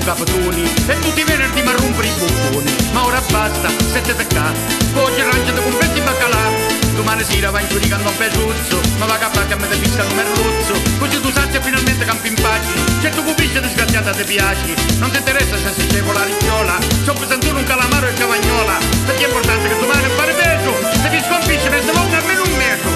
capitoni e tutti i venerdì mi rompere i bocconi. Ma ora basta, sette peccati, oggi arrangiate con pezzi baccalà. Domani sera va in giudicando un pesuzzo, ma va a capire che mi te piscano un merluzzo. Così tu sazia finalmente campi in pace. Certo pupisce disgraziata ti piaci. Non ti interessa se si c'è con la ricciola. C'ho pesantuno un calamaro e cavagnola. Perché è importante che domani fare peso. Se vi sconfisce per volta almeno un metro.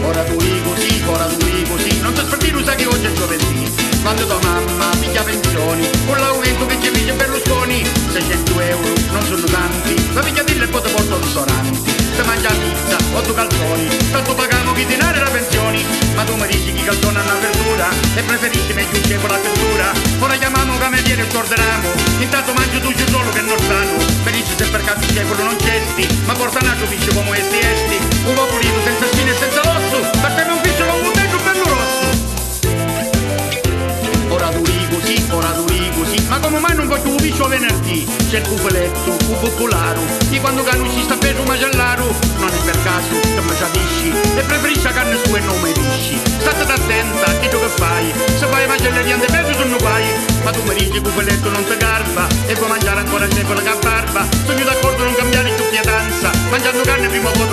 Ora tu così, ora tu così. Non ti aspetti, sai che oggi è giovedì. Quando tua mamma piglia pensioni, con l'aumento che ci piglia Berlusconi, 600 euro non sono tanti, la piglia e poi ti porto al ristorante. Se mangia pizza, 8 calzoni, tanto pagano chi denaro e la pensioni. Ma tu mi dici che i calzoni hanno apertura e preferisci meglio un con la tettura. Ora chiamiamo cameriere e ordiniamo, intanto mangio tu solo che non sanno. Felice se per caso c'è quello non c'esti, ma porta naso piscio come esti. Un po' pulito senza spine e senza l'osso, per te non piscio con un bello bello rosso. Ora duri così, ma come mai non voglio un piscio venerdì? C'è il cupeletto, un popolaro, di quando cano ci sta peso macellaro. Non è per caso che mi capisci, e preferisci la carne sua e non mi pisci. State attenta, che tu che fai, se fai macelleria di peso sono guai. Ma tu mi dici il cupeletto non ti garba, e puoi mangiare ancora il secolo che barba. Sono d'accordo non cambiare più pietanza, mangiando carne prima o poi